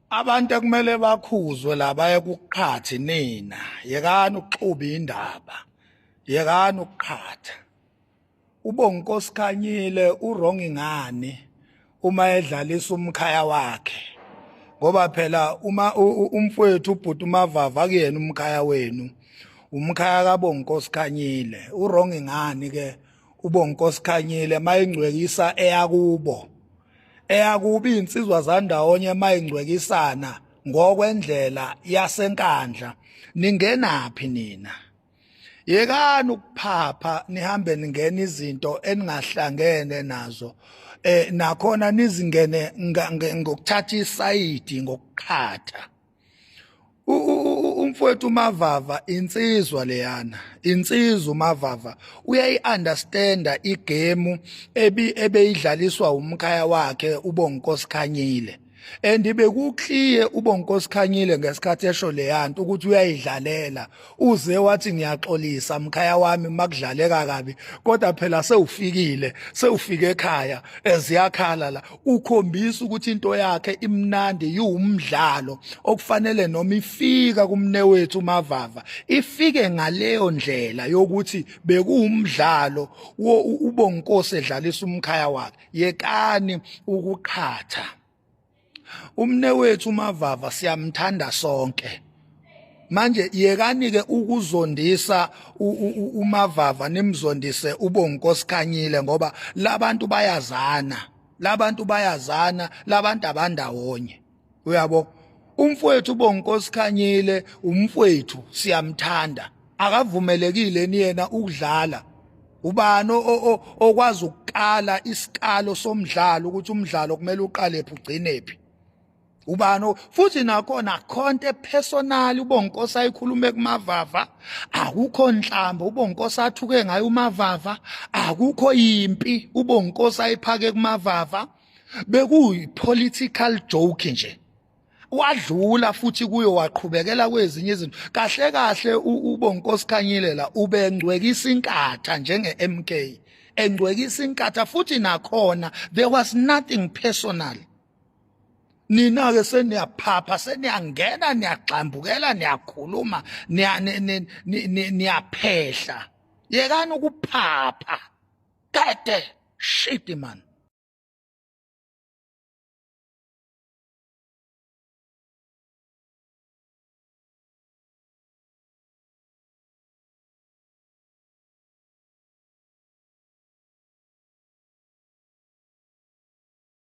Abantu ekumele bakhuzwe la baya kuqhathi nina yekani ukuxuba indaba yekani ukuqhatha uBonkosi urongi ngani uma edlalisa umkhaya wakhe ngoba phela uma umfowethu ubhuti uMavava kuyena umkhaya wenu umkhaya kaBonkosi urongi ngani ke uBonkosi mayengcwekisa eyakuba insizwa zandawonye mayingcwekisana ngokwendlela yasenkandla ningenapi nina yekani ukuphapha nihambe ningena izinto eningahlangene nazo nakhona nizingene ngokuthatha isayidi ngokuqhatha umfowethu uMavava insizwa leyana insizwa uMavava uyayi-understanda igame ebeyidlaliswa umkhaya wakhe uBonkosi and bekukliye uBonkosi ngesikhathi esho leyanto ukuthi uyayidlalela uze wathi ngiyaxolisa mkhaya wami makudlaleka kabi kodwa phela sewufike ekhaya eziyakhala la ukhombisa ukuthi into yakhe imnandi yiwumdlalo okufanele noma ifika kumnewethu uMavava ifike ngaleyo ndlela yokuthi bekuwumdlalo uBonkosi edlalisa umkhaya wakhe yekani ukuqhatha umnewethu uMavava siyamthanda sonke manje yekani ke ukuzondisa uMavava nimzondise uBonkosi ngoba labantu bayazana labantu abandawonye uyabo umfowethu uBonkosi umfowethu siyamthanda akavumelekile niyena ukudlala ubani okwazi ukukala isikalo somdlalo ukuthi umdlalo kumele uqale phi ugcine phi ubani futhi nakhona khonto personal uBonkosi ayikhulume kuMavava akukho nhlambo uBonkosi athuke ngayo uMavava akukho impi uBonkosi ayiphake kuMavava bekuyi political joke nje wadlula futhi kuyo waqhubekela kwezinye izinto kahle uBonkosi la ubengcwekisa inkatha njenge-MK engcwekisa inkatha futhi nakhona there was nothing personal nina ke seniyaphapha seniyangena niyagxambukela niyakhuluma niyaphehla yekani ukuphapha kade shit man.